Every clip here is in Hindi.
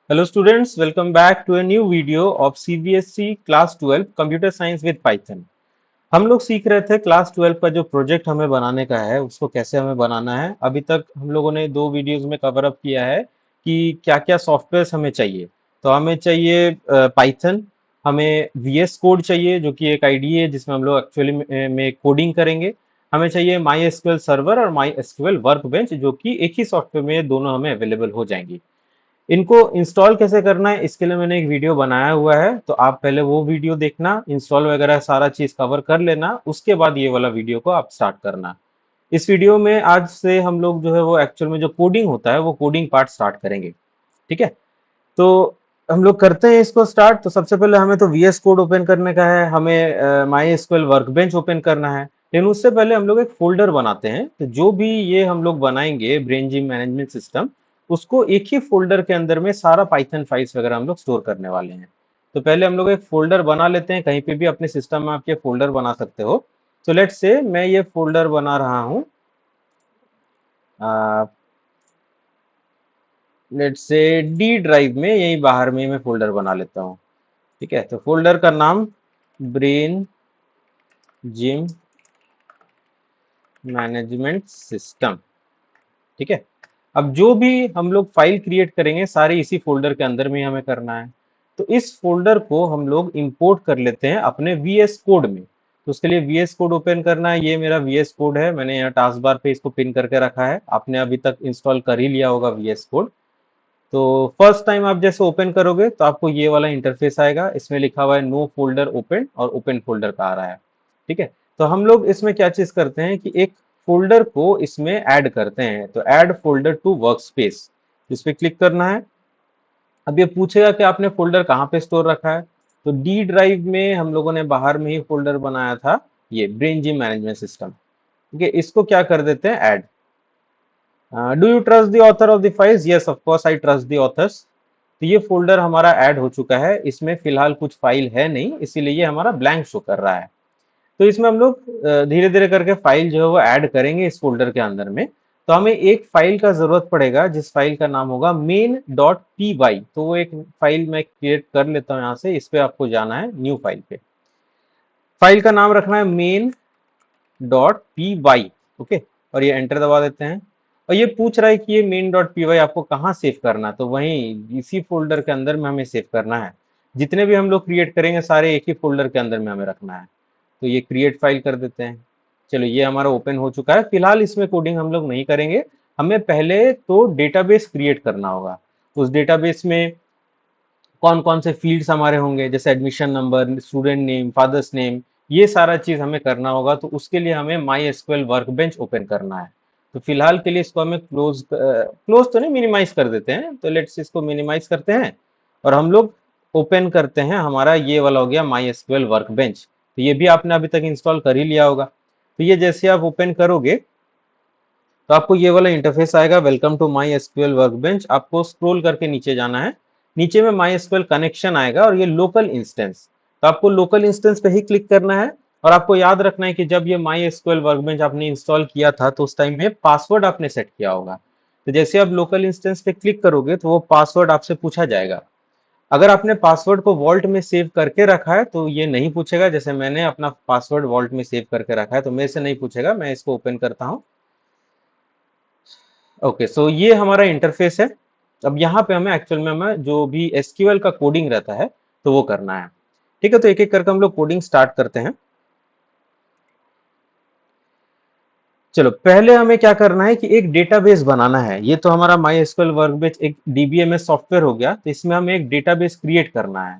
Hello students, welcome back to a new video of CBSE Class 12 Computer Science with Python। हम लोग सीख रहे थे क्लास 12 का जो प्रोजेक्ट हमें बनाने का है उसको कैसे हमें बनाना है। अभी तक हम लोगों ने दो वीडियोस में कवर अप किया है कि क्या क्या सॉफ्टवेयर हमें चाहिए। तो हमें चाहिए पाइथन, हमें VS कोड चाहिए जो कि एक आईडीई है जिसमें हम लोग एक्चुअली में कोडिंग करेंगे। हमें चाहिए माई एसक्यूएल सर्वर और माई एसक्यूएल वर्कबेंच जो कि एक ही सॉफ्टवेयर में दोनों हमें अवेलेबल हो जाएंगी। इनको इंस्टॉल कैसे करना है इसके लिए मैंने एक वीडियो बनाया हुआ है, तो आप पहले वो वीडियो देखना, इंस्टॉल वगैरह सारा चीज कवर कर लेना, उसके बाद ये वाला वीडियो को आप स्टार्ट करना। इस वीडियो में आज से हम लोग जो है वो एक्चुअल में जो कोडिंग होता है वो कोडिंग पार्ट स्टार्ट करेंगे। ठीक है, तो हम लोग करते हैं इसको स्टार्ट। तो सबसे पहले हमें तो VS कोड ओपन करने का है, हमें माई एसक्यूएल वर्कबेंच ओपन करना है। लेकिन उससे पहले हम लोग एक फोल्डर बनाते हैं। तो जो भी ये हम लोग बनाएंगे ब्रेन जिम मैनेजमेंट सिस्टम, उसको एक ही फोल्डर के अंदर में सारा पाइथन फाइल्स वगैरह हम लोग स्टोर करने वाले हैं। तो पहले हम लोग एक फोल्डर बना लेते हैं। कहीं पे भी अपने सिस्टम में आप ये फोल्डर बना सकते हो। तो लेट्स से मैं ये फोल्डर बना रहा हूँ, लेट्स से डी ड्राइव में, यही बाहर में मैं फोल्डर बना लेता हूँ। ठीक है, तो फोल्डर का नाम ब्रेन जिम मैनेजमेंट सिस्टम। ठीक है, अब जो भी हम लोग फाइल क्रिएट करेंगे सारी इसी फोल्डर के अंदर में हमें करना है। तो इस फोल्डर को हम लोग इंपोर्ट कर लेते हैं अपने VS कोड में। तो उसके लिए VS कोड ओपन करना है। ये मेरा VS कोड है, मैंने यहाँ टास्क बार पे इसको पिन करके रखा है। आपने अभी तक इंस्टॉल कर ही लिया होगा VS कोड। तो फर्स्ट टाइम आप जैसे ओपन करोगे तो आपको ये वाला इंटरफेस आएगा, इसमें लिखा हुआ है नो फोल्डर ओपन और ओपन फोल्डर का आ रहा है। ठीक है, तो हम लोग इसमें क्या चीज करते हैं कि एक फोल्डर को इसमें ऐड करते हैं। तो ऐड फोल्डर टू वर्कस्पेस, इस पे क्लिक करना है। अब ये पूछेगा कि आपने फोल्डर कहाँ पे स्टोर रखा है। तो डी ड्राइव में हम लोगों ने बाहर में ही फोल्डर बनाया था, ये ब्रेन जिम मैनेजमेंट सिस्टम। ठीक है, इसको क्या कर देते हैं, add. Do you trust the author of the files? Yes of course I trust the author's. तो ये फोल्डर हमारा ऐड हो चुका है, इसमें फिलहाल कुछ फाइल है नहीं, इसीलिए ये हमारा ब्लैंक शो कर रहा है। तो इसमें हम लोग धीरे धीरे करके फाइल जो है वो ऐड करेंगे इस फोल्डर के अंदर में। तो हमें एक फाइल का जरूरत पड़ेगा जिस फाइल का नाम होगा main.py। तो वो एक फाइल मैं क्रिएट कर लेता हूँ यहाँ से। इस पे आपको जाना है न्यू फाइल पे, फाइल का नाम रखना है main.py। ओके, और ये एंटर दबा देते हैं। और ये पूछ रहा है कि ये main.py आपको कहाँ सेव करना है। तो वहीं इसी फोल्डर के अंदर में हमें सेव करना है। जितने भी हम लोग क्रिएट करेंगे सारे एक ही फोल्डर के अंदर में हमें रखना है। तो ये क्रिएट फाइल कर देते हैं। चलो, ये हमारा ओपन हो चुका है। फिलहाल इसमें कोडिंग हम लोग नहीं करेंगे, हमें पहले तो डेटाबेस क्रिएट करना होगा। उस डेटाबेस में कौन कौन से फील्ड्स हमारे होंगे, जैसे admission number, student name, father's name, ये सारा चीज हमें करना होगा। तो उसके लिए हमें माई एसक्यूएल वर्कबेंच ओपन करना है। तो फिलहाल के लिए इसको हमें क्लोज तो नहीं, मिनिमाइज कर देते हैं। तो लेट्स इसको मिनिमाइज करते हैं और हम लोग ओपन करते हैं। हमारा ये वाला हो गया माई एसक्यूएल वर्कबेंच। तो ये भी आपने अभी तक इंस्टॉल कर ही लिया होगा। तो ये जैसे आप ओपन करोगे तो आपको ये वाला इंटरफेस आएगा, welcome to MySQL workbench. आपको स्क्रॉल करके नीचे जाना है, नीचे में माई एसक्यूएल कनेक्शन आएगा और ये लोकल इंस्टेंस। तो आपको लोकल इंस्टेंस पे ही क्लिक करना है। और आपको याद रखना है कि जब ये माई एसक्यूएल वर्कबेंच आपने इंस्टॉल किया था तो उस टाइम में पासवर्ड आपने सेट किया होगा। तो जैसे आप लोकल इंस्टेंस पे क्लिक करोगे तो वो पासवर्ड आपसे पूछा जाएगा। अगर आपने पासवर्ड को वॉल्ट में सेव करके रखा है तो ये नहीं पूछेगा। जैसे मैंने अपना पासवर्ड वॉल्ट में सेव करके रखा है तो मेरे से नहीं पूछेगा। मैं इसको ओपन करता हूँ। ओके, सो ये हमारा इंटरफेस है। अब यहाँ पे हमें एक्चुअल में हमें जो भी एसक्यूएल का कोडिंग रहता है तो वो करना है। ठीक है, तो एक एक करके हम लोग कोडिंग स्टार्ट करते हैं। चलो, पहले हमें क्या करना है कि एक डेटाबेस बनाना है। ये तो हमारा माई एसक्यूएल वर्कबेंच एक डीबीएमएस सॉफ्टवेयर हो गया। तो इसमें हमें एक डेटाबेस क्रिएट करना है।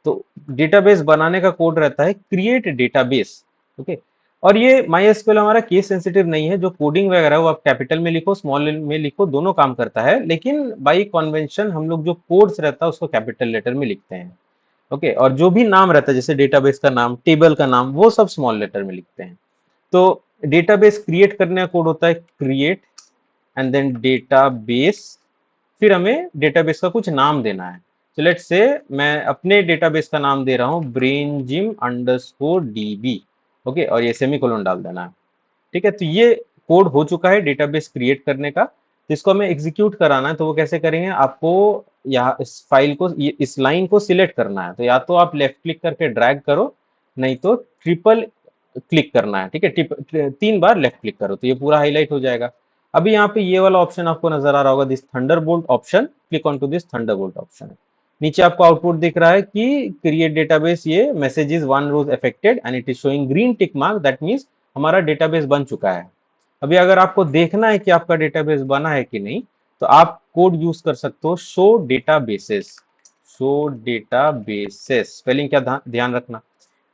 तो डेटाबेस बनाने का कोड रहता है क्रिएट डेटाबेस। ओके, और ये माई एसक्यूएल हमारा केस सेंसिटिव नहीं है। जो कोडिंग वगैरह है वो आप कैपिटल में लिखो, स्मॉल में लिखो, दोनों काम करता है। लेकिन बाई कन्वेंशन हम लोग जो कोड्स रहता है उसको कैपिटल लेटर में लिखते हैं। ओके, और जो भी नाम रहता है जैसे डेटाबेस का नाम, टेबल का नाम, वो सब स्मॉल लेटर में लिखते हैं। तो डेटाबेस क्रिएट करने का कोड होता है क्रिएट एंड देन डेटाबेस। फिर हमें डेटाबेस का कुछ नाम देना है। तो लेट्स से मैं अपने डेटाबेस का नाम दे रहा हूँ brain gym underscore dB. Okay, और ये सेमीकोलन डाल देना है। ठीक है, तो ये कोड हो चुका है डेटाबेस क्रिएट करने का। तो इसको हमें एग्जीक्यूट कराना है। तो वो कैसे करेंगे, आपको यहाँ इस फाइल को इस लाइन को सिलेक्ट करना है तो या तो आप लेफ्ट क्लिक करके ड्रैग करो, नहीं तो ट्रिपल क्लिक करना है। ठीक है, 3 बार लेफ्ट क्लिक करो तो ये पूरा हाईलाइट हो जाएगा। अभी यहाँ पे ये वाला ऑप्शन आपको नजर आ रहा होगा, this thunderbolt option, click on to this thunderbolt option. नीचे आपको आउटपुट दिख रहा है कि क्रिएट डेटाबेस, ये messages 1 row affected and it is showing green tick mark, that means हमारा डेटाबेस बन चुका है। अभी अगर आपको देखना है कि आपका डेटाबेस बना है कि नहीं, तो आप कोड यूज कर सकते हो, show databases. Show databases spelling क्या ध्यान रखना।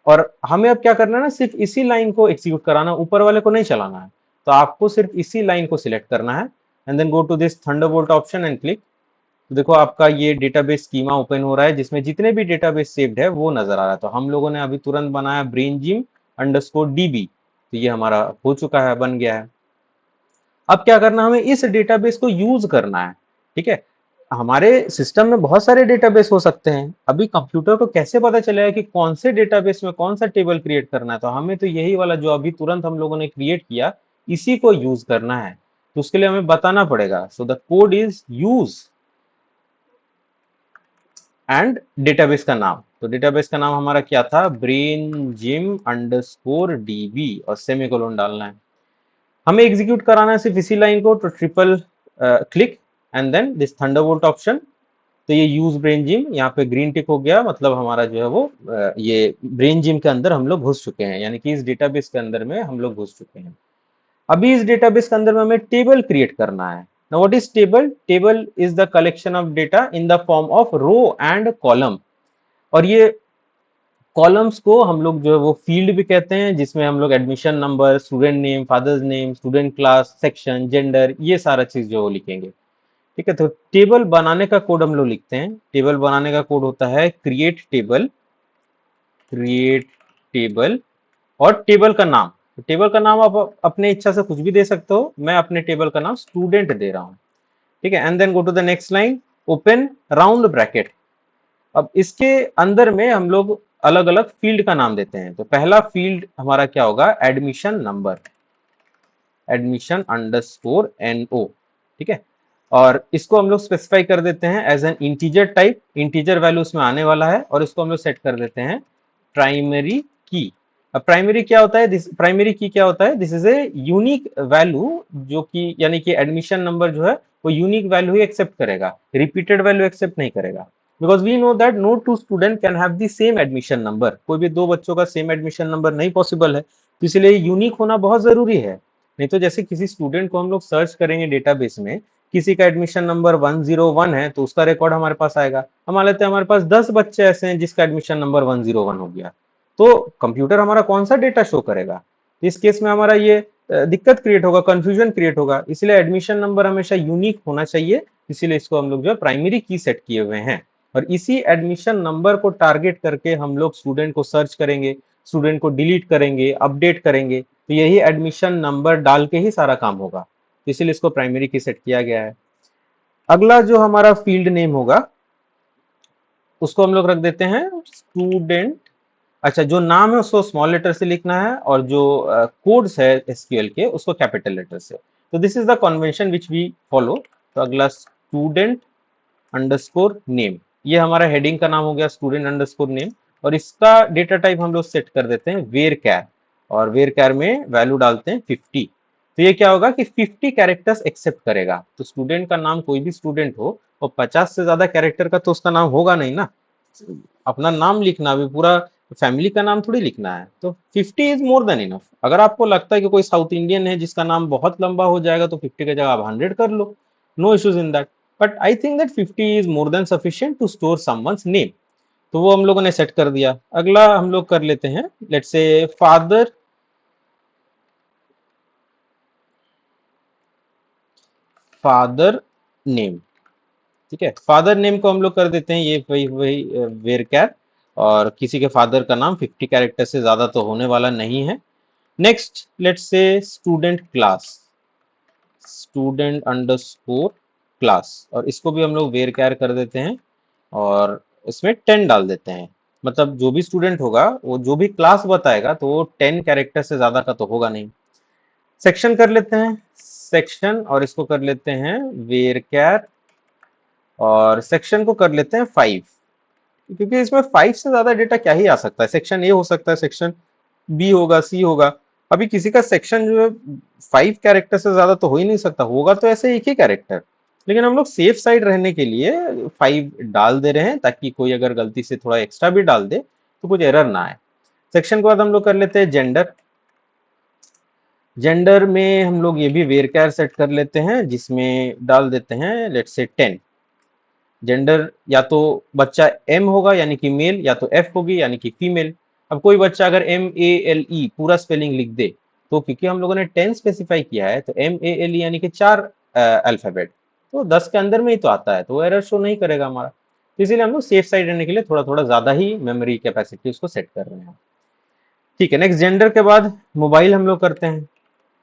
और हमें अब क्या करना है ना, सिर्फ इसी लाइन को एग्जीक्यूट कराना, ऊपर वाले को नहीं चलाना है। तो आपको सिर्फ इसी लाइन को सिलेक्ट करना है and then go to this thunderbolt option and click. तो देखो आपका ये डेटाबेस स्कीमा ओपन हो रहा है, जिसमें जितने भी डेटाबेस सेव्ड है वो नजर आ रहा है। तो हम लोगों ने अभी तुरंत बनाया braingym_db, तो ये हमारा हो चुका है, बन गया है। अब क्या करना, हमें इस डेटाबेस को यूज करना है। ठीक है, हमारे सिस्टम में बहुत सारे डेटाबेस हो सकते हैं, अभी कंप्यूटर को कैसे पता चलेगा कि कौन से डेटाबेस में कौन सा टेबल क्रिएट करना है। तो हमें तो यही वाला जो अभी तुरंत हम लोगों ने क्रिएट किया, इसी को यूज करना है। तो उसके लिए हमें बताना पड़ेगा, so the code is use and database का नाम। तो डेटाबेस का नाम हमारा क्या था, braingym_db, और सेमीकोलन डालना है। हमें एग्जीक्यूट कराना है सिर्फ इसी लाइन को, तो triple click and then this thunderbolt option. तो ये यूज ब्रेन जिम, यहाँ पे ग्रीन टिक हो गया, मतलब हमारा जो है वो ये ब्रेन जिम के अंदर हम लोग घुस चुके हैं, यानी कि इस डेटाबेस के अंदर में हम लोग घुस चुके हैं। अभी इस डेटाबेस के अंदर में हमें टेबल क्रिएट करना है। Now what is table? Table is the collection of data in the form of row and column. और ये कॉलम्स को हम लोग जो है वो फील्ड भी कहते हैं, जिसमें हम लोग admission number, student name, father's name, student class, section, gender, ये सारा चीज जो है वो लिखेंगे। ठीक है, तो टेबल बनाने का कोड हम लोग लिखते हैं। टेबल बनाने का कोड होता है क्रिएट टेबल, क्रिएट टेबल, और टेबल का नाम। तो टेबल का नाम आप अपने इच्छा से कुछ भी दे सकते हो, मैं अपने टेबल का नाम स्टूडेंट दे रहा हूँ। ठीक है, and then go to the next line, open round bracket. अब इसके अंदर में हम लोग अलग अलग फील्ड का नाम देते हैं। तो पहला फील्ड हमारा क्या होगा, एडमिशन नंबर, admission_no। ठीक है, और इसको हम लोग स्पेसिफाई कर देते हैं as an integer type, integer value उसमें आने वाला है, और इसको हम लोग सेट कर देते हैं प्राइमरी की। अब प्राइमरी क्या होता है, दिस प्राइमरी की क्या होता है, this is a unique value, जो कि यानी कि एडमिशन नंबर जो है वो यूनिक वैल्यू ही एक्सेप्ट करेगा, रिपीटेड वैल्यू एक्सेप्ट नहीं करेगा। Because we know that no two student can have the same admission number, कोई भी दो बच्चों का सेम एडमिशन नंबर नहीं पॉसिबल है, तो इसलिए यूनिक होना बहुत जरूरी है। नहीं तो जैसे किसी स्टूडेंट को हम लोग सर्च करेंगे डेटाबेस में, किसी का एडमिशन नंबर 101 है तो उसका रिकॉर्ड हमारे पास आएगा। हम मान लेते हैं हमारे पास 10 बच्चे ऐसे हैं जिसका एडमिशन नंबर 101 हो गया, तो कंप्यूटर हमारा कौन सा डेटा शो करेगा? इस केस में हमारा ये दिक्कत क्रिएट होगा, कंफ्यूजन क्रिएट होगा। इसलिए एडमिशन नंबर हमेशा यूनिक होना चाहिए, इसीलिए इसको हम लोग जो है प्राइमरी की सेट किए हुए हैं। और इसी एडमिशन नंबर को टारगेट करके हम लोग स्टूडेंट को सर्च करेंगे, स्टूडेंट को डिलीट करेंगे, अपडेट करेंगे, तो यही एडमिशन नंबर डाल के ही सारा काम होगा, इसीलिए इसको प्राइमरी की सेट किया गया है। अगला जो हमारा फील्ड नेम होगा, उसको हम लोग रख देते हैं स्टूडेंट। अच्छा, जो नाम है उसको स्मॉल लेटर से लिखना है, और जो कोड्स है एसक्यूएल के उसको कैपिटल लेटर से। तो this is the convention which we follow. तो अगला स्टूडेंट अंडरस्कोर नेम, ये हमारा हेडिंग का नाम हो गया, स्टूडेंट अंडरस्कोर नेम। और इसका डेटा टाइप हम लोग सेट कर देते हैं वेर कैर, और वेर कैर में वैल्यू डालते हैं 50। तो ये क्या होगा कि 50 कैरेक्टर्स एक्सेप्ट करेगा। तो स्टूडेंट का नाम कोई भी स्टूडेंट हो, और 50 से ज्यादा कैरेक्टर का तो उसका नाम होगा नहीं ना, अपना नाम लिखना, अभी पूरा फैमिली का नाम थोड़ी लिखना है। तो 50 इज मोर देन इनफ। अगर आपको लगता है कि कोई साउथ इंडियन है जिसका नाम बहुत लंबा हो जाएगा, तो 50 की जगह आप 100 कर लो, no issues in that. But I think that 50 is more than sufficient to store someone's name. तो वो हम लोगों ने सेट कर दिया। अगला हम लोग कर लेते हैं, let's say father, father name. ठीक है, फादर नेम को हम लोग कर देते हैं ये वही वही वेर कैर, और किसी के फादर का नाम 50 कैरेक्टर से ज्यादा तो होने वाला नहीं है। नेक्स्ट लेट्स से student class, student underscore class, और इसको भी हम लोग वेर कैर कर देते हैं, और इसमें 10 डाल देते हैं। मतलब जो भी स्टूडेंट होगा वो जो भी क्लास बताएगा तो वो 10 कैरेक्टर से ज्यादा का तो होगा नहीं। सेक्शन कर लेते हैं, सेक्शन, और इसको कर लेते हैं वेर कैर और सेक्शन को कर लेते हैं 5, क्योंकि इसमें 5 से ज्यादा डेटा क्या ही आ सकता है। सेक्शन ए हो सकता है, सेक्शन बी होगा, सी होगा। अभी किसी का सेक्शन जो है 5 कैरेक्टर से ज्यादा तो हो ही नहीं सकता, होगा तो ऐसे एक ही कैरेक्टर। लेकिन हम लोग सेफ साइड रहने के लिए 5 डाल दे रहे हैं, ताकि कोई अगर गलती से थोड़ा एक्स्ट्रा भी डाल दे तो कुछ एरर ना आए। सेक्शन के बाद हम लोग कर लेते हैं जेंडर। जेंडर में हम लोग ये भी वेरकैर सेट कर लेते हैं, जिसमें डाल देते हैं लेट्स से 10। जेंडर या तो बच्चा एम होगा यानी कि मेल, या तो एफ होगी यानी कि फीमेल। अब कोई बच्चा अगर MALE पूरा स्पेलिंग लिख दे, तो क्योंकि हम लोगों ने 10 स्पेसिफाई किया है, तो MALE यानी कि 4 अल्फाबेट, तो 10 के अंदर में ही तो आता है, तो वो एरर शो नहीं करेगा हमारा। तो इसीलिए हम लोग सेफ साइड रहने के लिए थोड़ा थोड़ा ज्यादा ही मेमोरी कैपेसिटी उसको सेट कर रहे हैं। ठीक है, नेक्स्ट जेंडर के बाद मोबाइल हम लोग करते हैं।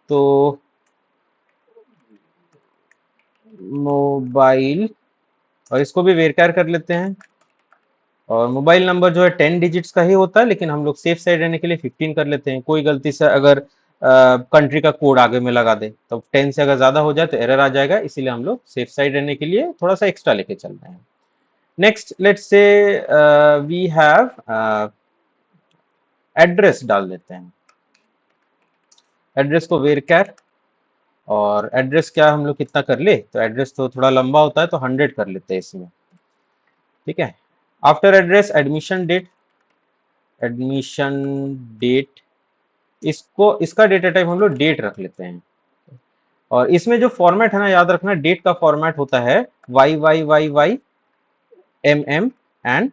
तो मोबाइल, और इसको भी वेरकार कर लेते हैं। और मोबाइल नंबर जो है 10 डिजिट्स का ही होता है, लेकिन हम लोग सेफ साइड रहने के लिए 15 कर लेते हैं। कोई गलती से अगर कंट्री का कोड आगे में लगा दे तो 10 से अगर ज्यादा हो जाए तो एरर आ जाएगा, इसीलिए हम लोग सेफ साइड रहने के लिए थोड़ा सा एक्स्ट्रा लेके चल रहे हैं। Next let's say we have address डाल देते हैं। एड्रेस को वेरकैर, और एड्रेस क्या हम लोग कितना कर ले, तो एड्रेस तो थोड़ा लंबा होता है, तो 100 कर लेते हैं इसमें। ठीक है, after address admission date. Admission date, इसको इसका डेटा टाइप हम लोग डेट रख लेते हैं। और इसमें जो फॉर्मेट है ना, याद रखना, डेट का फॉर्मेट होता है YYYY MM and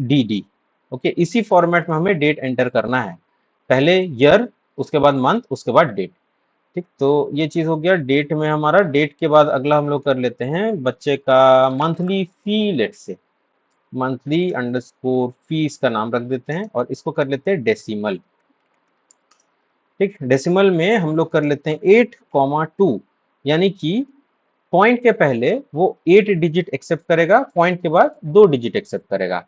DD। Okay, इसी फॉर्मेट में हमें डेट एंटर करना है। पहले ईयर, उसके बाद मंथ, उसके बाद डेट। ठीक, तो ये चीज हो गया डेट में हमारा। डेट के बाद अगला हम लोग कर लेते हैं बच्चे का मंथली फी। लेट से मंथली अंडरस्कोर फी इसका नाम रख देते हैं, और इसको कर लेते हैं डेसिमल। ठीक, डेसिमल में हम लोग कर लेते हैं 8,2, यानी कि पॉइंट के पहले वो 8 डिजिट एक्सेप्ट करेगा, पॉइंट के बाद 2 डिजिट एक्सेप्ट करेगा।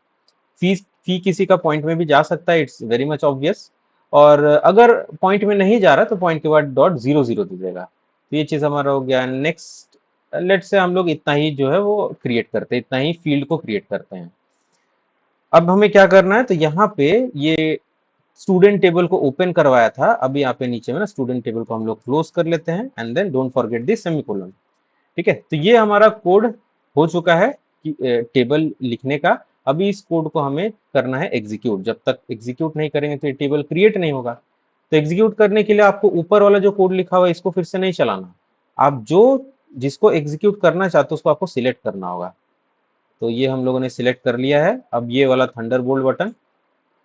फी किसी का पॉइंट में भी जा सकता है, इट्स वेरी मच ऑब्वियस। और अगर पॉइंट में नहीं जा रहा तो पॉइंट के बाद .00 दे देगा। तो ये चीज हमारा हो गया। नेक्स्ट लेट से हम लोग इतना ही जो है वो क्रिएट करते हैं, इतना ही फील्ड को क्रिएट करते हैं। अब हमें क्या करना है, तो यहाँ पे ये स्टूडेंट टेबल को ओपन करवाया था, अभी यहाँ पे नीचे में ना स्टूडेंट टेबल को हम लोग क्लोज कर लेते हैं, and then don't forget this semicolon. ठीक है, तो ये हमारा कोड हो चुका है कि टेबल लिखने का। अभी इस कोड को हमें करना है एग्जीक्यूट। जब तक एग्जीक्यूट नहीं करेंगे तो ये टेबल क्रिएट नहीं होगा। तो एग्जीक्यूट करने के लिए आपको ऊपर वाला जो कोड लिखा हुआ है इसको फिर से नहीं चलाना। आप जो जिसको एग्जीक्यूट करना चाहते हो उसको आपको सिलेक्ट करना होगा। तो ये हम लोगों ने सिलेक्ट कर लिया है। अब ये वाला Thunderbolt button,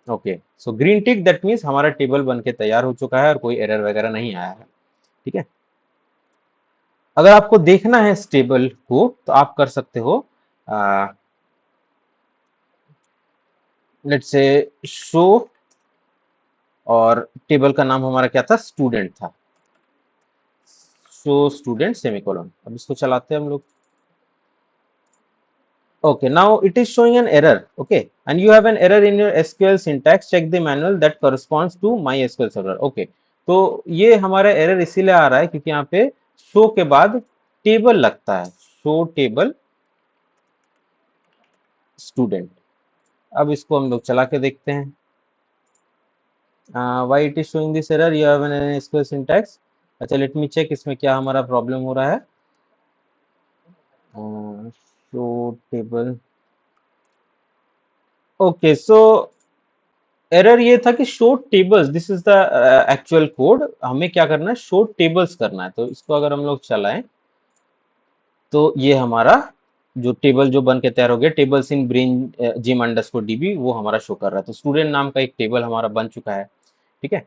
okay, so green tick, that means हमारा टेबल बन के तैयार हो चुका है और कोई एरर वगैरह नहीं आया है। ठीक है, अगर आपको देखना है इस टेबल को तो आप कर सकते हो लेट्स से शो, और टेबल का नाम हमारा क्या था, स्टूडेंट था। Show student semicolon. अब इसको चलाते हैं हम लोग। Okay, now it is showing an error. Okay, and you have an error in your SQL syntax. Check the manual that corresponds to MySQL server. Okay, तो ये हमारा एरर इसीलिए आ रहा है क्योंकि यहाँ पे शो के बाद टेबल लगता है, शो टेबल स्टूडेंट। अब इसको हम लोग चला के देखते हैं। Why it is showing this error? You have an SQL syntax. अच्छा, लेट मी चेक इसमें क्या हमारा प्रॉब्लम हो रहा है। Show table, okay, so error ये था कि show tables, this is the actual code. हमें क्या करना है, शो टेबल्स करना है। तो इसको अगर हम लोग चलाएं तो ये हमारा जो टेबल जो बन के तैयार हो गया, tables in brain gym underscore DB, वो हमारा शो कर रहा है। तो स्टूडेंट नाम का एक टेबल हमारा बन चुका है। ठीक है,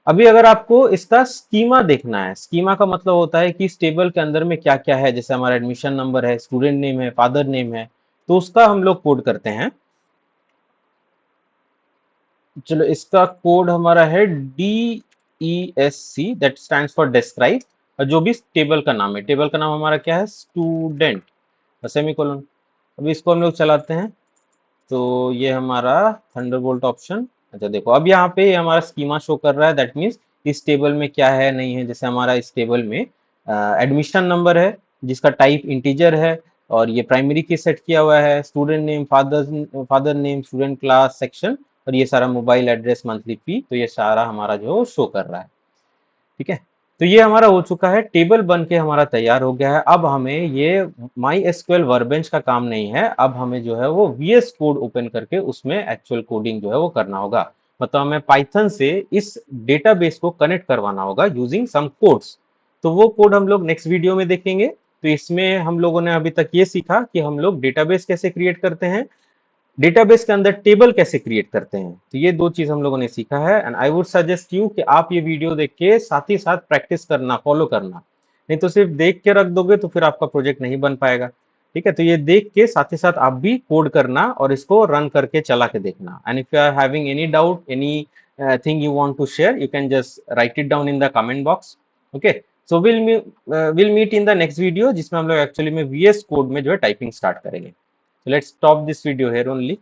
अभी अगर आपको इसका स्कीमा देखना है, स्कीमा का मतलब होता है कि इस टेबल के अंदर में क्या क्या है। जैसे हमारा एडमिशन नंबर है, स्टूडेंट नेम है, फादर नेम है, तो उसका हम लोग कोड करते हैं। चलो, इसका कोड हमारा है DESC, that stands for describe. और जो भी टेबल का नाम है, टेबल का नाम हमारा क्या है, स्टूडेंट, सेमीकोलन। अभी इसको हम लोग चलाते हैं तो ये हमारा थंडरबोल्ट ऑप्शन। अच्छा देखो, अब यहाँ पे हमारा स्कीमा शो कर रहा है, दैट मीन्स इस टेबल में क्या है नहीं है। जैसे हमारा इस टेबल में एडमिशन नंबर है, जिसका टाइप इंटीजर है और ये प्राइमरी की सेट किया हुआ है, student name, father name, student class section, और ये सारा मोबाइल एड्रेस, मंथली फी, तो ये सारा हमारा जो शो कर रहा है। ठीक है, तो ये हमारा हो चुका है, टेबल बन के हमारा तैयार हो गया है। अब हमें ये माई एसक्यूएल वर्कबेंच का काम नहीं है, अब हमें जो है वो वीएस कोड ओपन करके उसमें एक्चुअल कोडिंग जो है वो करना होगा। मतलब हमें पाइथन से इस डेटाबेस को कनेक्ट करवाना होगा यूजिंग सम कोड्स। तो वो कोड हम लोग नेक्स्ट वीडियो में देखेंगे। तो इसमें हम लोगों ने अभी तक ये सीखा कि हम लोग डेटाबेस कैसे क्रिएट करते हैं, डेटाबेस के अंदर टेबल कैसे क्रिएट करते हैं। तो ये दो चीज हम लोगों ने सीखा है, and I would suggest you कि आप ये वीडियो देख के साथ ही साथ प्रैक्टिस करना, फॉलो करना। नहीं तो सिर्फ देख के रख दोगे तो फिर आपका प्रोजेक्ट नहीं बन पाएगा। ठीक है, तो ये देख के साथ ही साथ आप भी कोड करना और इसको रन करके चला के देखना। And if you are having any doubt, anything you want to share, you can just write it down in the comment box. Okay, so will meet in the next video, जिसमें हम लोग एक्चुअली में वीएस कोड में जो है टाइपिंग स्टार्ट करेंगे। So let's stop this video here only.